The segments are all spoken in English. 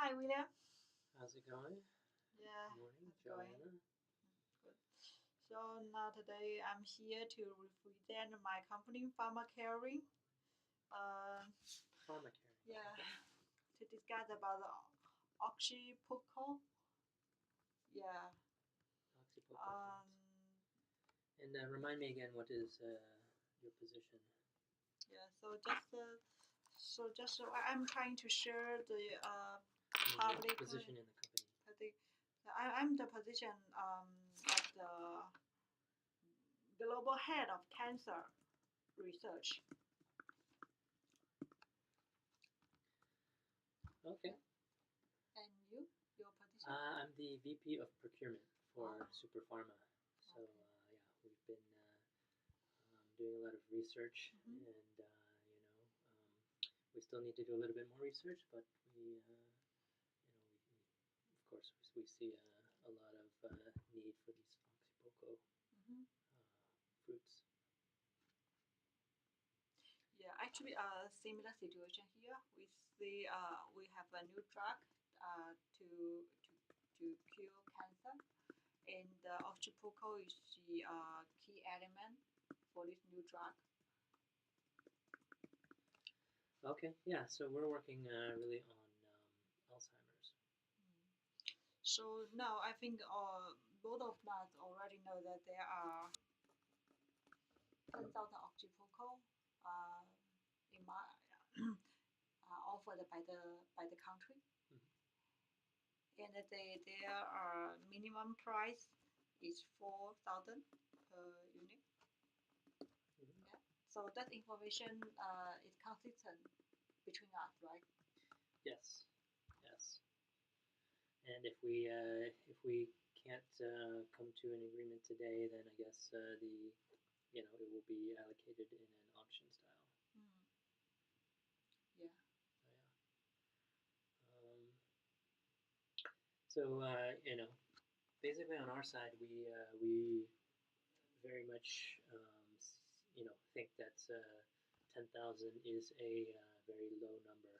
Hi, William. How's it going? Yeah, Good morning, how's it going? Joanna. Good. So now today I'm here to represent my company, Pharma Caring. Uh, Pharmacare. yeah, Okay. to discuss about the oxypuco. Yeah. Oxypoco Um. plants. And remind me again, what is your position? Yeah. I'm trying to share the I mean, your public. position in the company. I'm the position of the global head of cancer research. Okay. And your position? I'm the VP of procurement for Oh, Super Pharma. So okay. yeah, we've been doing a lot of research, Mhm. and we still need to do a little bit more research, but of course, we see a lot of need for these Oxypoco Mhm. fruits. Yeah, actually, a similar situation here. We have a new drug to cure cancer, and oxypuco is the key element for this new drug. Okay, yeah. So we're working really on Alzheimer's. So now I think both of us already know that there are 10,000 oxypuco uh, in my offered by the country, Mhm. and their minimum price is 4,000 per unit. Mhm. Yeah. So that information is consistent between us, right? Yes, yes. And if we can't come to an agreement today, then I guess it will be allocated in an auction style. Mm. Yeah. So, yeah. So basically on our side, we very much think that 10,000 is a very low number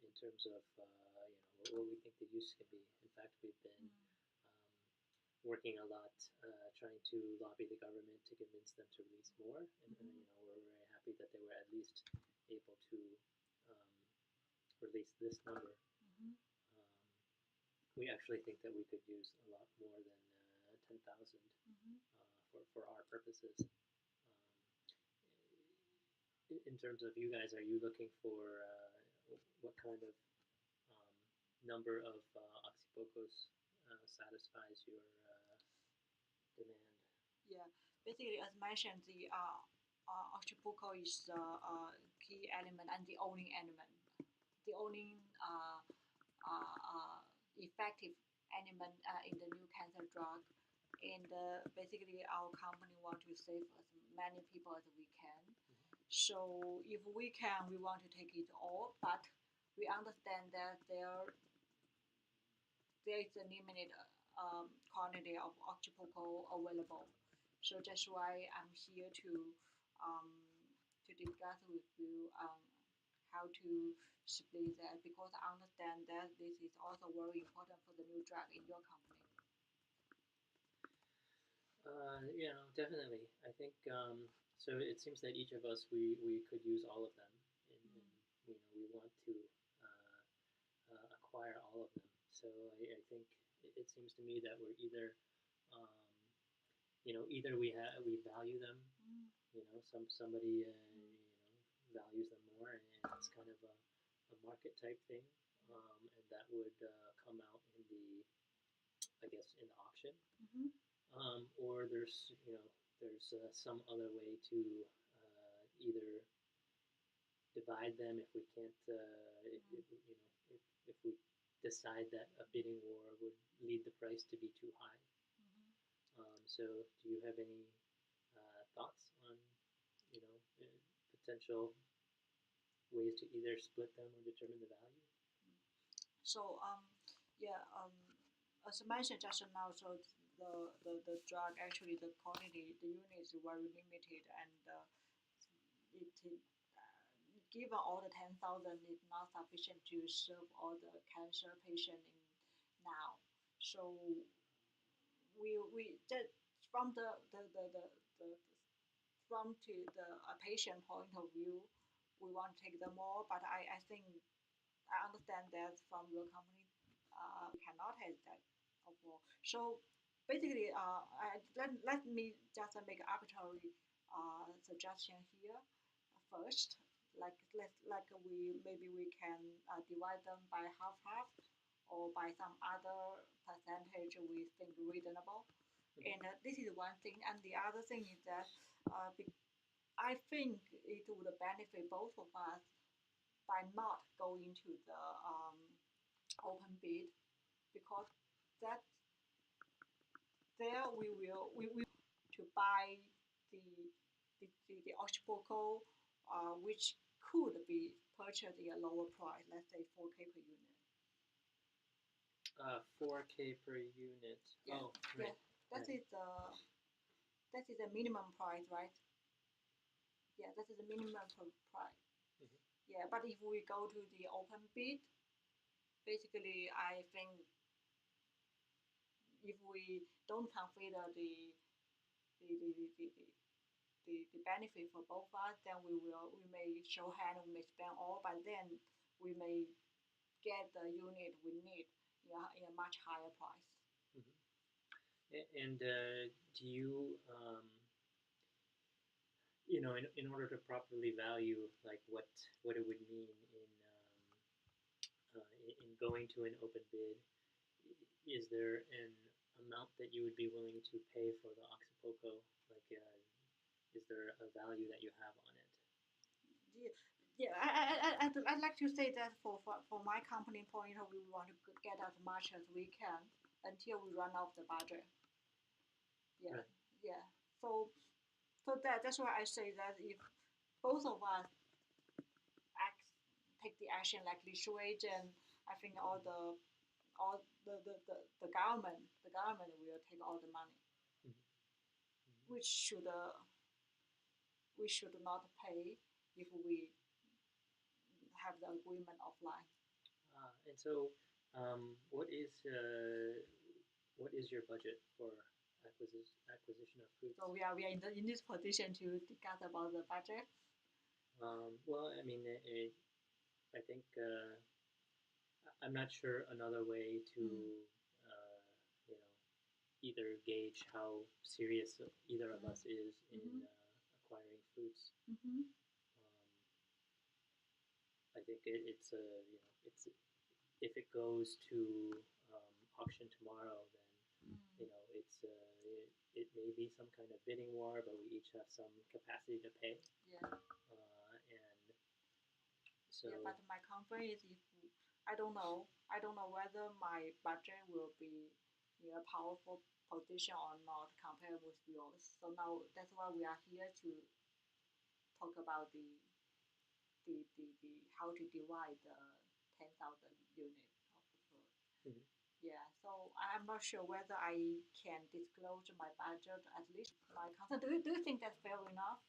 in terms of what we think the use can be. In fact, we've been Mm. um, working a lot trying to lobby the government to convince them to release more, and Mm-hmm. we're very happy that they were at least able to um, release this number. Mm-hmm. Um, we actually think that we could use a lot more than 10,000 Mm-hmm. for our purposes. In terms of you guys, are you looking for what kind of um, number of oxypocos satisfies your demand? Yeah. Basically, as mentioned, the Acapulco is the key element and the only element, the only effective element in the new cancer drug. And basically, our company want to save as many people as we can. So if we can, we want to take it all, but we understand that there is a limited quantity of Acapulco available. So that's why I'm here um, to discuss with you how to split that, because I understand that this is also very important for the new drug in your company. Definitely. I think so. It seems that each of us we could use all of them, and Mm. we want to uh, acquire all of them. So I think it seems to me that we're um, either we value them. Mm. Somebody Mm. values them more, and it's kind of a market type thing, and that would come out in the I guess in the auction, Mm-hmm. or there's some other way to either divide them if we can't Mm. if we decide that a bidding war would lead the price to be too high. Mm-hmm. So do you have any thoughts on you know uh, potential ways to either split them or determine the value? So yeah as I mentioned just now, so the drug actually the quantity the unit is very limited, and it given all the 10,000 is not sufficient to serve all the cancer patient in now. So we just from the from to the patient point of view, we want to take them all. But I think I understand that from your company, cannot have that overall. So basically, let me just make an arbitrary suggestion here first. Like we maybe we can divide them by half half or by some other percentage we think reasonable. And this is one thing. And the other thing is that I think it would benefit both of us by not going to the open bid because that there we to buy the the Oshipoko, which could be purchased at a lower price, let's say 4K per unit. 4K per unit. Yeah. Oh, Yeah, right. that Right. is the minimum price, right? Yeah, that is the minimum price. Mhm. Yeah, but if we go to the open bid, basically I think if we don't consider the the, the, the, the benefit for both of us, then we may show hand, we may spend all, but then we may get the unit we need in a much higher price. Mhm. And do you, in order to properly value like what it would mean in going to an open bid, is there an amount that you would be willing to pay for the Oxapoko? Like, is there a value that you have on it? Yeah, yeah. I'd like to say that for my company point of view, we want to get as much as we can until we run out of the budget. Yeah, Right. yeah. So that's why I say that if both of us act, take the action like Li Shui, then I think all the government will take all the money, Mhm. which we should not pay if we have the agreement offline. And so, um, what is uh, what is your budget for acquisition of fruits? So we are in this position to discuss about the budget. Well, I mean, I think I'm not sure another way to you know either gauge how serious either of us is in Mm-hmm. acquiring fruits. Mm-hmm. I think it's a it's if it goes to auction tomorrow, then it's it may be some kind of bidding war, but we each have some capacity to pay, Yeah. and so Yeah, but my concern is if I don't know whether my budget will be in a powerful position or not compared with yours. So now that's why we are here to talk about the how to divide the 10,000 unit of food. Mhm. Yeah, so I'm not sure whether I can disclose my budget at least my concern. Do you think that's fair enough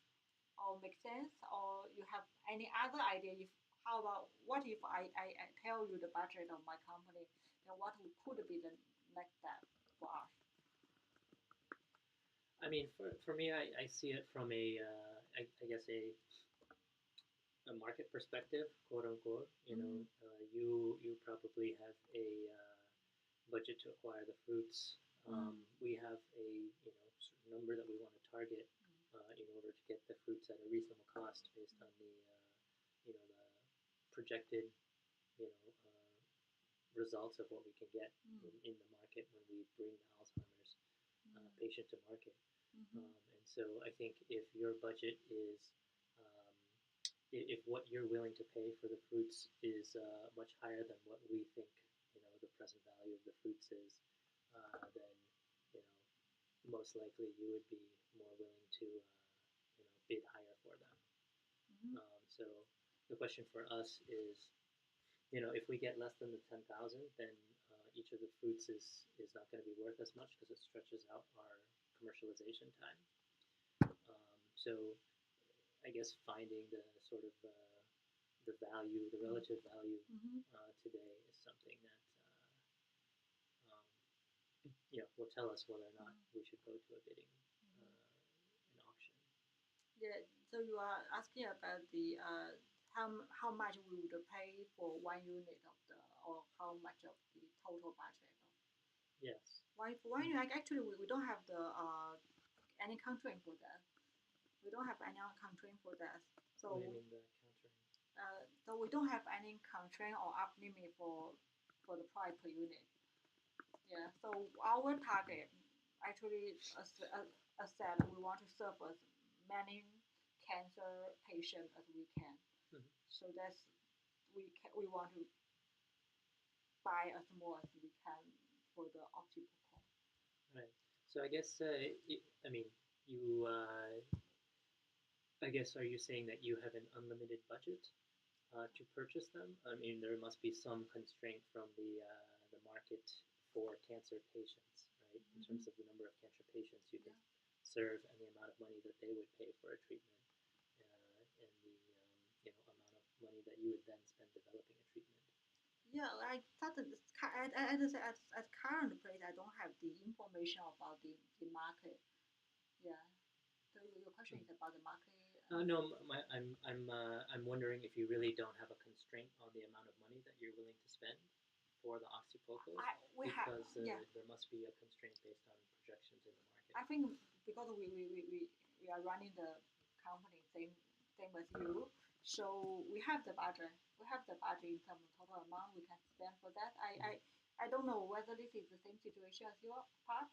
or make sense, or you have any other idea? If how about what if I tell you the budget of my company, then what could be the next step for us? I mean, for me, I see it from I guess a market perspective, quote unquote. Mm-hmm. You probably have a budget to acquire the fruits. We have a certain number that we want to target in order to get the fruits at a reasonable cost based on the projected you know results of what we can get in the market when we bring the Alzheimer's patient to market. Mm-hmm. And so I think if your budget is um, if what you're willing to pay for the fruits is much higher than what we think the present value of the fruits is, then you know most likely you would be more willing to bid higher for them. Mm-hmm. So the question for us is, if we get less than the 10,000, then each of the fruits is not going to be worth as much because it stretches out our commercialization time. So I guess finding the sort of the value, the relative value Mm-hmm. today is something that will tell us whether or not we should go to a bidding an auction. Yeah. So you are asking about the how much we would pay for 1 unit of the or how much of the total budget. Yes. Why like actually we don't have the any constraint for that. We don't have any constraint for that. So What do you mean by countering? so we don't have any constraint or up limit for the price per unit. Yeah. So our target actually as said we want to serve as many cancer patients as we can. Mhm. So that's we want to buy as more as we can for the occipital. Right. So I guess I mean you. I guess are you saying that you have an unlimited budget to purchase them? I mean, there must be some constraint from the market for cancer patients, right? In terms of the number of cancer patients you can serve and the amount of money that they would pay for a treatment, and the amount of money that you would then spend developing a treatment. Yeah, I thought that at current place I don't have the information about the market. Yeah. So your question is about the market. No, I'm wondering if you really don't have a constraint on the amount of money that you're willing to spend for the oxypocals, because there must be a constraint based on projections in the market. I think because we are running the company same as you, so we have the budget. We have the budget in terms of total amount we can spend for that. I don't know whether this is the same situation as your part.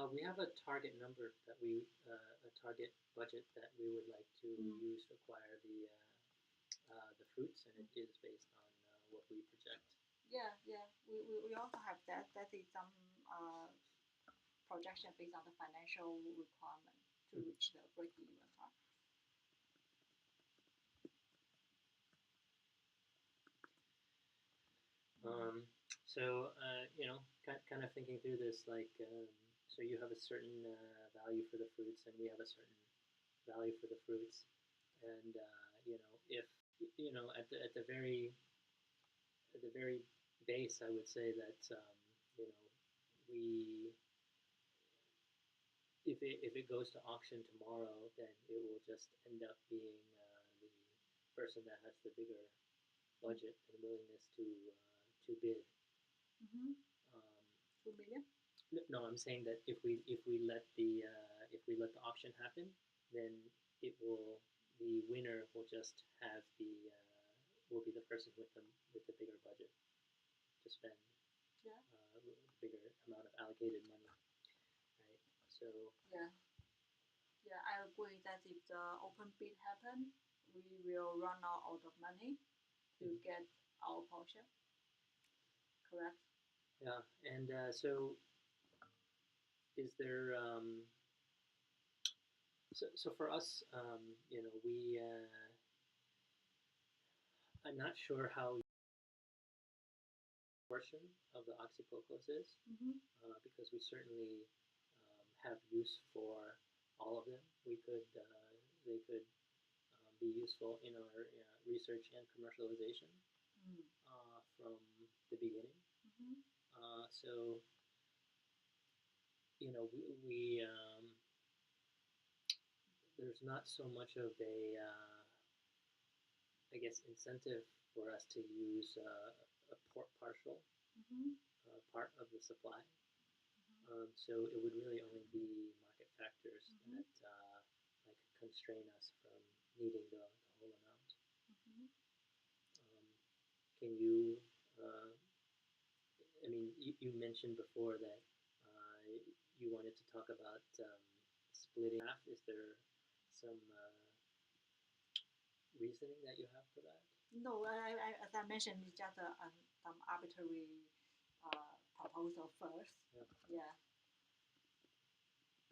We have a target number that a target budget that we would like to use to acquire the fruits, and it is based on what we project. Yeah. We also have that. That is some projection based on the financial requirement to reach the break-even part. So kind of thinking through this, like, so you have a certain value for the fruits, and we have a certain value for the fruits, and if at the very base, I would say that we if it goes to auction tomorrow, then it will just end up being the person that has the bigger budget and willingness to bid. Mm-hmm. 2 million. No, I'm saying that if we let the auction happen, then the winner will just have will be the person with the bigger budget to spend. Yeah. Bigger amount of allocated money, right? So yeah, I agree that if the open bid happen, we will run out of money to get our portion. Correct. Yeah, and so is there so for us, we I'm not sure how portion of the oxypocos is, because we certainly have use for all of them. They could be useful in our research and commercialization from the beginning. So we there's not so much of a I guess incentive for us to use a partial part of the supply. So it would really only be market factors that like constrain us from needing the whole amount. Can you? I mean, you mentioned before that you wanted to talk about splitting half. Is there some reasoning that you have for that? No, as I mentioned, it's just some arbitrary proposal first. Yeah.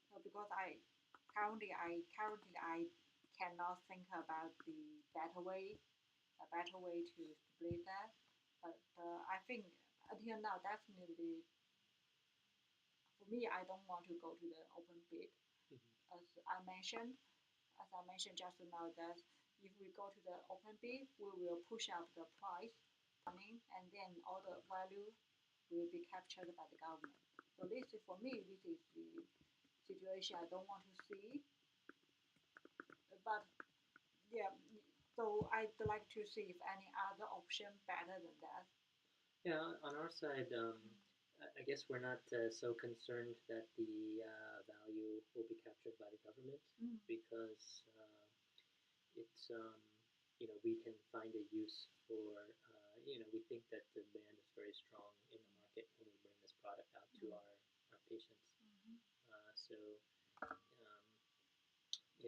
So because I currently cannot think about the better way to split that. But I think until now, definitely for me, I don't want to go to the open bid. As I mentioned just now, that if we go to the open bid, we will push up the price, and then all the value will be captured by the government. So this is, for me, this is the situation I don't want to see. But yeah, so I'd like to see if any other option better than that. Yeah, on our side, I guess we're not so concerned that the value will be captured by the government because it's we can find a use for we think that the demand is very strong in the market when we bring this product out to our patients. So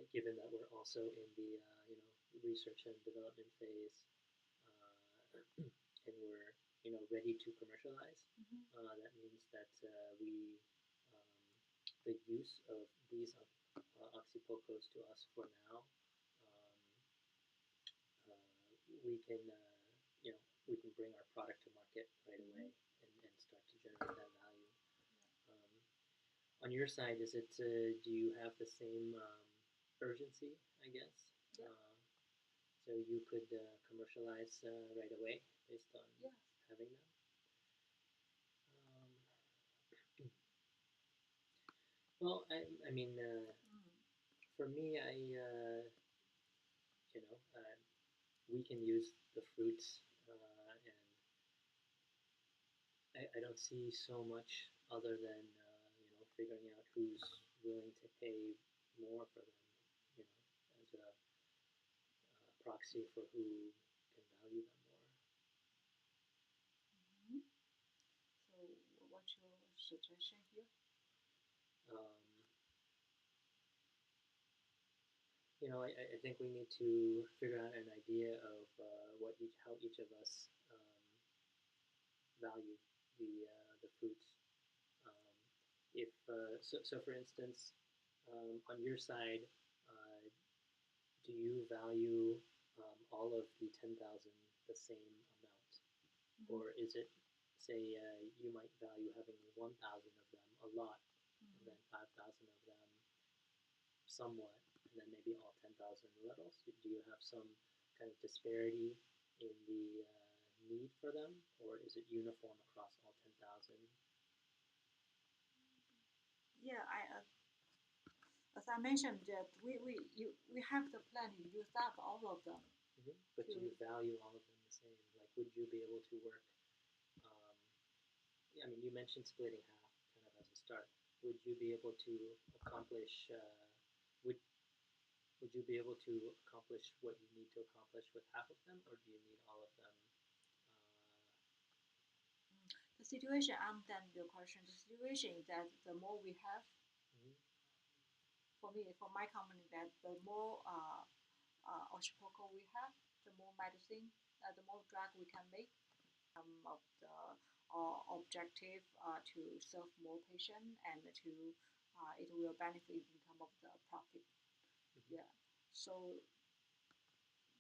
given that we're also in the research and development phase, and we're ready to commercialize, that means that we the use of these oxypocos to us for now, we can we can bring our product to market right away and start to generate that value. On your side, is it do you have the same urgency, I guess? Yeah. So you could commercialize right away based on having them. Well, I mean, for me, we can use the fruits, and I don't see so much other than figuring out who's willing to pay more for them, as a proxy for who can value them more. So what's your suggestion here? I think we need to figure out an idea of how each of us value the fruits. If so, for instance, on your side, do you value all of the 10,000 the same amount, or is it, say, you might value having 1,000 of them a lot, and then 5,000 of them somewhat, and then maybe all 10,000 little? So do you have some kind of disparity in the need for them, or is it uniform across all 10,000? Yeah, as I mentioned, that we have the plan to use up all of them. But do you value all of them the same? Like, would you be able to work? I mean, you mentioned splitting half, kind of as a start. Would you be able to accomplish? Would you be able to accomplish what you need to accomplish with half of them, or do you need all of them? The situation, I understand your question. The situation is that the more we have, for my company, that the more oxypoco we have, the more medicine, the more drug we can make. Of the objective to serve more patients, and to it will benefit in terms of the profit. Yeah. So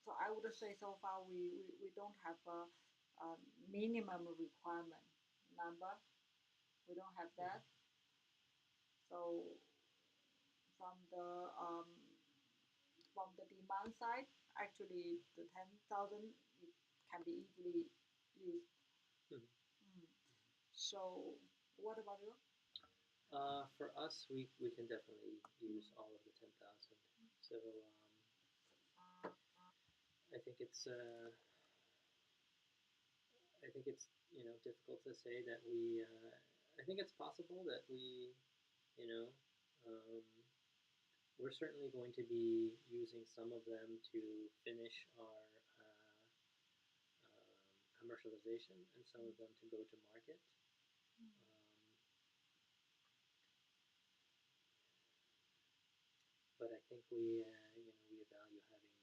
I would say so far we don't have a minimum requirement number. We don't have that. So from the demand side, actually the 10,000 can be easily used. So what about you? For us, we can definitely use all of the 10,000. So I think it's difficult to say that we. I think it's possible that we, we're certainly going to be using some of them to finish our commercialization, and some of them to go to market. But I think we value having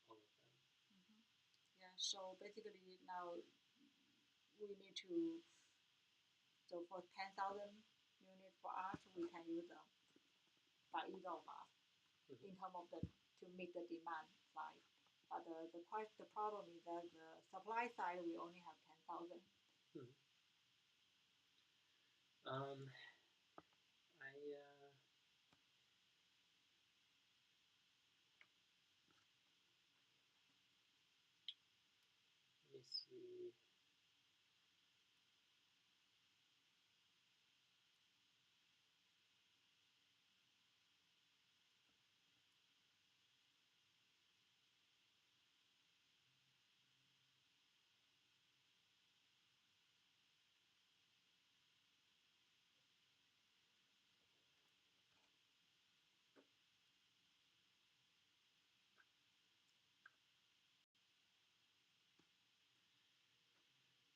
all of them. Yeah. So basically now we need to. So for 10,000 units for us, we can use them by either of us in terms of to meet the demand side. But the problem is that the supply side we only have 10,000. see.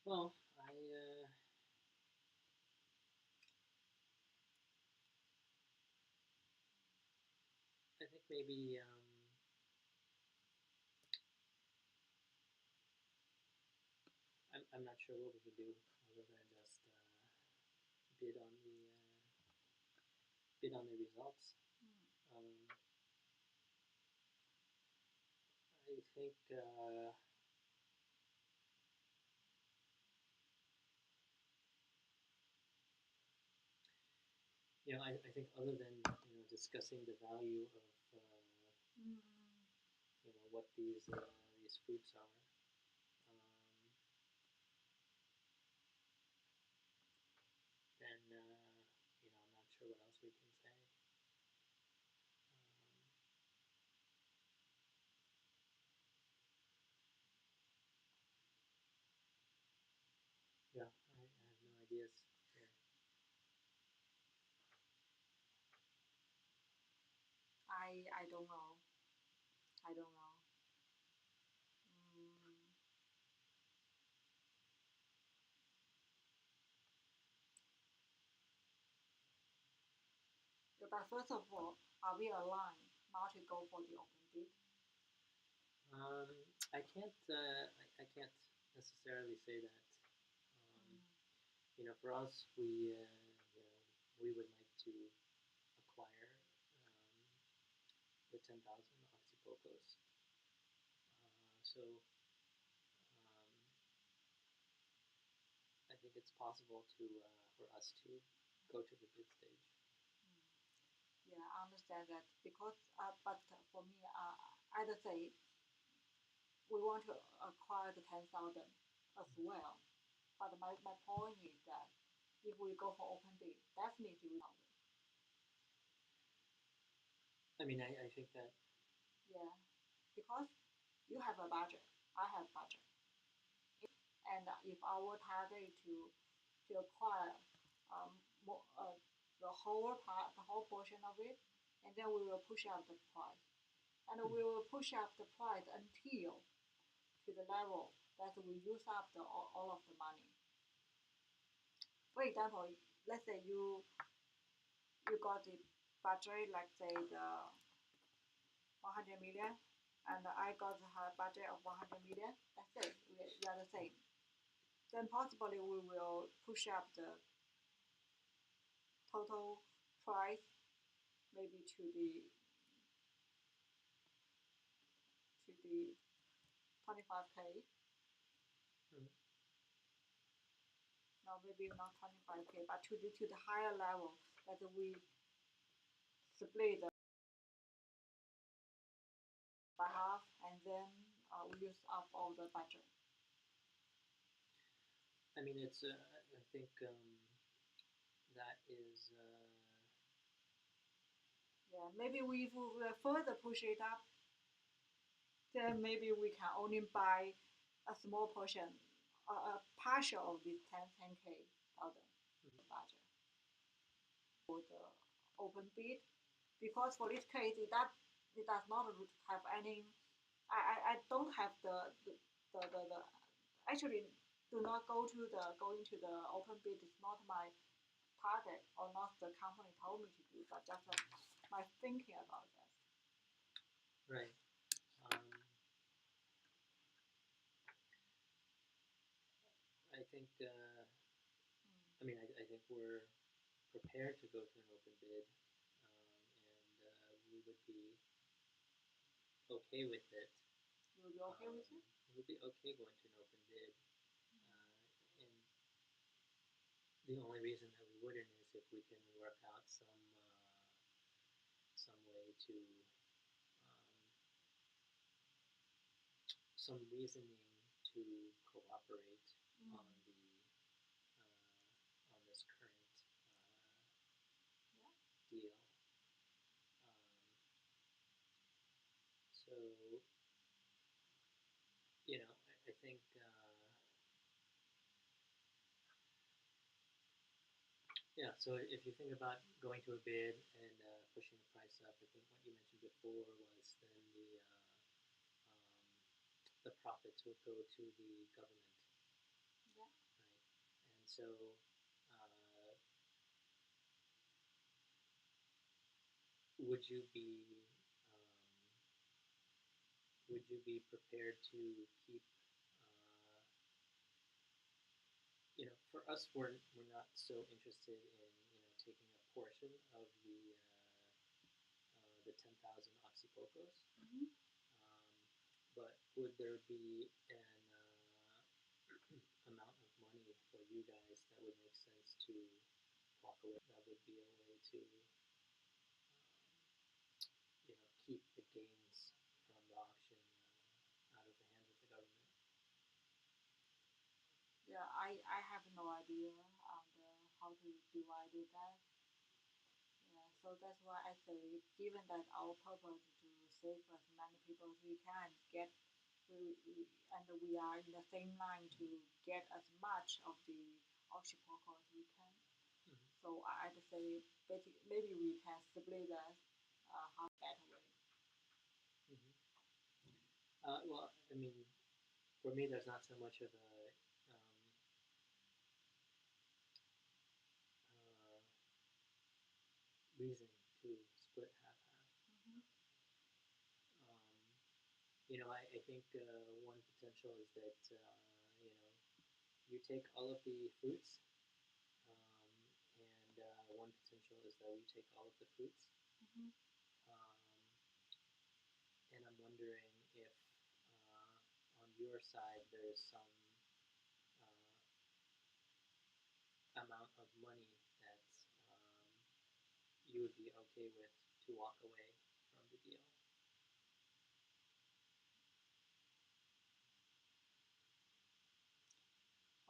Well, I think maybe I'm not sure what we can do other than just bid on the bid on the results. Um, I think I think other than discussing the value of what these fruits are, then I'm not sure what else we can say. Yeah, I have no ideas here. I don't know. I don't know. Mm. Yeah, but first of all, are we aligned not to go for the open bid? Um, I can't necessarily say that. Um, for us, we would like to acquire the 10,000 oxypocos. So I think it's possible for us to go to the bid stage. Yeah, I understand that because, but for me, either say we want to acquire the 10,000 as well. But my point is that if we go for open bid, definitely we will. I mean, I think that. Yeah, because you have a budget, I have budget, and if our target to acquire more, the whole part, the whole portion of it, and then we will push up the price, and we will push up the price until to the level that we use up all of the money. For example, let's say you got the budget, like say the 100 million, and I got the budget of 100 million. That's it. We are the same. Then possibly we will push up the total price maybe to the 25K. Mm. No, maybe not 25K, but to the higher level that we split by half, and then we use up all the budget. I mean, I think that is. Yeah, maybe if we will further push it up, then maybe we can only buy a small portion, a partial of this 10K thousand budget for the open bid, because for this case it does not have any. I don't have the actually do not go into the open bid. It's not my target or not the company told me to do, but just my thinking about that. Right. I think. I mean, I think we're prepared to go to an open bid, and we would be okay with it. You will be okay with it? We would be okay going to an open bid, and the only reason that we wouldn't is if we can work out some way to some reasoning to cooperate Mm. on the on this current Yeah. deal. So I think yeah. So if you think about going to a bid and pushing the price up, I think what you mentioned before was then the profits would go to the government, Yeah. right? And so uh, would you be prepared to keep for us, we're not so interested in taking a portion of the 10,000 oxypocos. Mm-hmm. But would there be an amount of money for you guys that would make sense to walk away? That would be a way to keep the gains from the auction out of the hands of the government. Yeah, I have no idea on how to divide it that. Yeah, so that's why I say, given that our purpose to save as many people as we can get, and we are in the same line to get as much of the oxypoco as we can. Mm-hmm. So I'd say maybe we can split that half better way. Mm-hmm. Well, I mean, for me, there's not so much of a reason to split half half. Mm-hmm. I think one potential is that you take all of the fruits, and one potential is that we take all of the fruits. Mm-hmm. Um, and I'm wondering if on your side there's some amount of money that you would be okay with to walk away from the deal.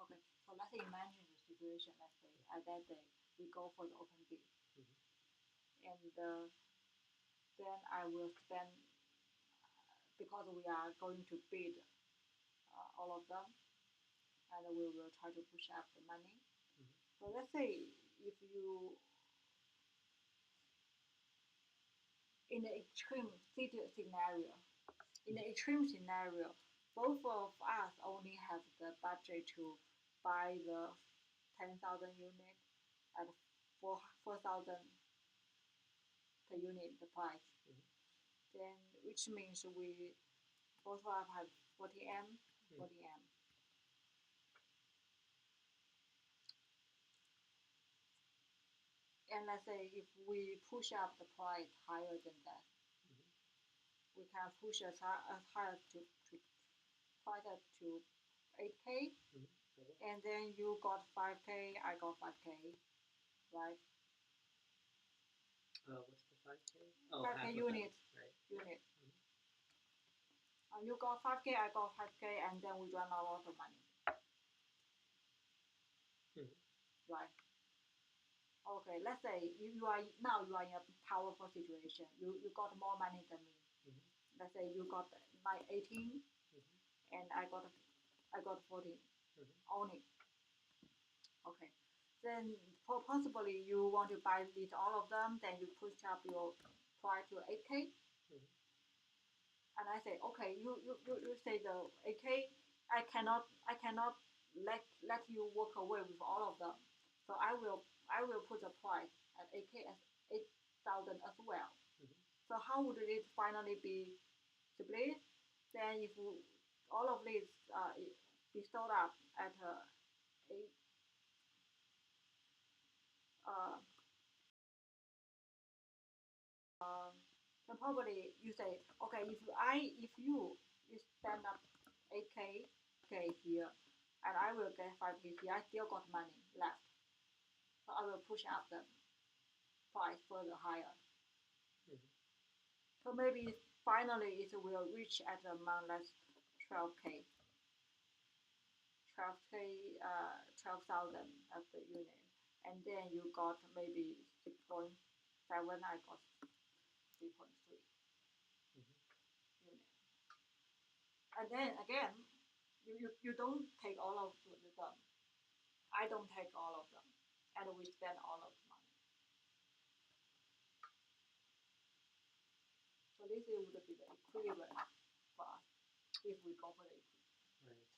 Okay, so let's imagine the situation. Let's say at that day we go for the open bid, Mm-hmm. and then I will spend because we are going to bid all of them, and we will try to push up the money. Mm-hmm. So let's say if you in the extreme scenario, in the extreme scenario, both of us only have the budget to buy the 10,000 unit at 4,000 per unit the price. Mm-hmm. Then which means we both of us have 40M, 40M. And let's say if we push up the price higher than that, Mm-hmm. we can push as high to price up to 8K, Mm-hmm. Okay. and then you got 5K, I got 5K, right? What's the 5K? Oh, 5K half of unit, that, right? unit. Mm-hmm. You got 5K, I got 5K, and then we run out of money, Mm-hmm. right? Okay, let's say you are now you are in a powerful situation. You got more money than me. Mm-hmm. Let's say you got like 18, Mm-hmm. and I got 14 Mm-hmm. only. Okay, then possibly you want to buy these all of them. Then you push up your price to 8K, Mm-hmm. and I say okay. You say the 8K. I cannot let you walk away with all of them. So I will put the price at 8K as 8,000 as well. Mm-hmm. So how would it finally be split? Then if all of these be sold up at eight, uh, then probably you say, okay, if you stand up 8K, here, and I will get 5K here, I still got money left. So I will push up the price further higher. Mm-hmm. So maybe finally it will reach at the amount that's 12K. 12K, 12,000 of the unit, and then you got maybe 6.7. I got 3.3 unit, and then again, you don't take all of them. I don't take all of them, and we spend all of the money. So this would be the equivalent for us if we go for the equivalent. Right.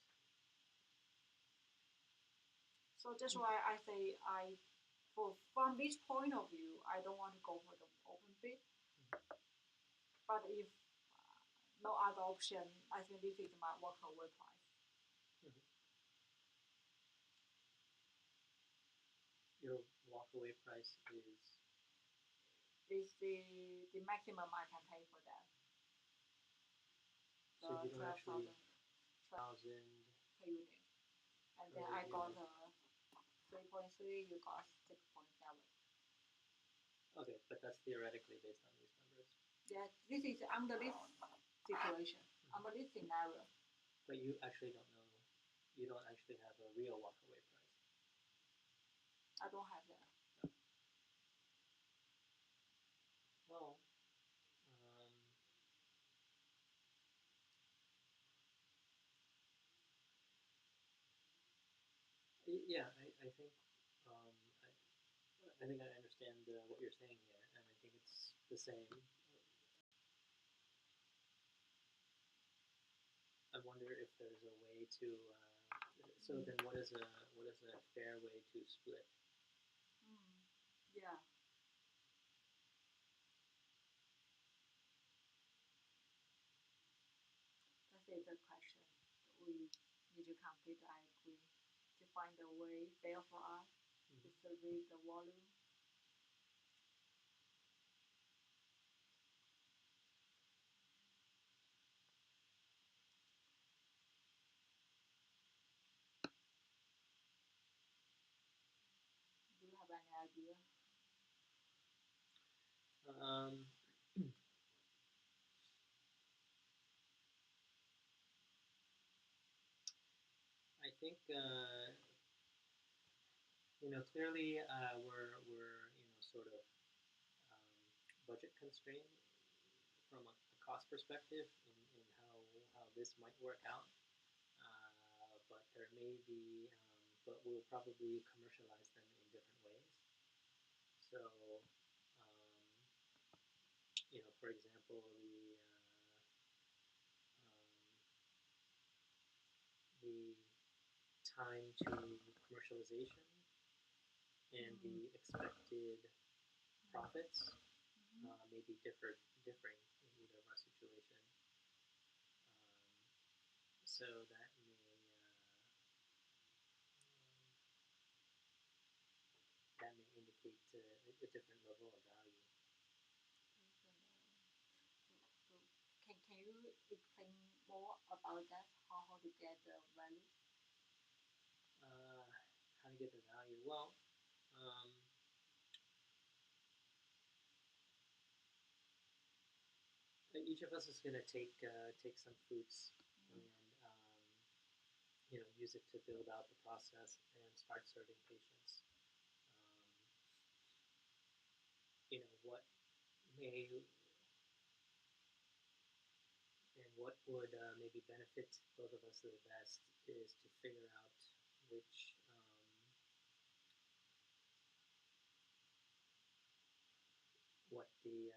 So that's why I say from this point of view, I don't want to go for the open bid. But if no other option, I think this is my walkaway price. Your walkaway price is the maximum I can pay for that. So you don't actually 12,000 per unit, and then I got 3.3. You got 6.7. Okay, but that's theoretically based on these numbers. Yeah, this is under this situation, under this scenario. But you actually don't know. You don't actually have a real walkaway price. I don't have that. No. Well, yeah, I think I think I understand what you're saying here, and I think it's the same. I wonder if there's a way to. So then, what is a fair way to split? Yeah. That's a good question. We need to compete. I agree. To find a way fair for us to service the volume. Do you have any idea? I think clearly we're sort of budget constrained from a cost perspective in how this might work out. But there may be, but we'll probably commercialize them in different ways. So, for example, the time to commercialization and the expected profits may be differing in either of our situation. So that may indicate a different level of value. Can you explain more about that? How to get the value? How to get the value? Well, each of us is going to take some fruits and use it to build out the process and start serving patients. What may and what would maybe benefit both of us the best is to figure out which what the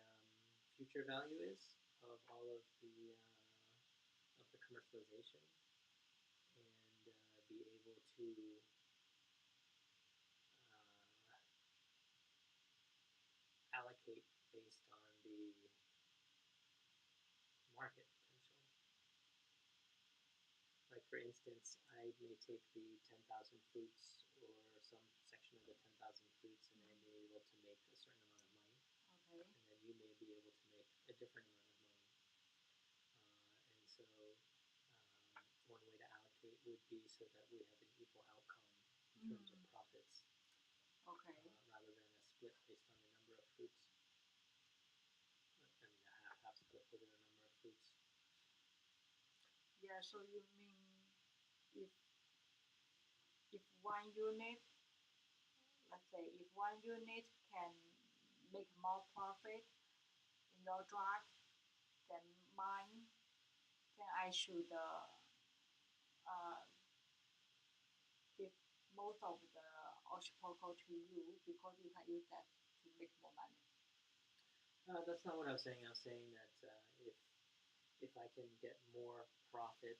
future value is of all of the commercialization, and be able to allocate based on the market potential. Like for instance, I may take the 10,000 fruits or some section of the 10,000 fruits, and I may be able to make a certain amount of money. Okay. And then you may be able to make a different amount of money. And so one way to allocate would be so that we have an equal outcome in terms of profits. Okay. Rather than a split based on the number of fruits. I mean, a half split for the number of fruits. Yeah, so you mean if one unit, let's say if one unit can make more profit in your drug than mine, then I should uh, give most of the Oshipoko to you because you can use that to make more money. That's not what I was saying. I was saying that if I can get more profit,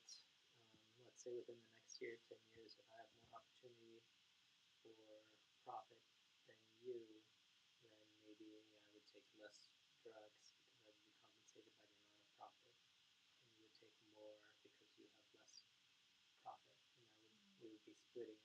let's say within the next year, 10 years, if I have more opportunity for profit than you, then maybe I would take less drugs because I would be compensated by the amount of profit, and you would take more because you have less profit, and we would be splitting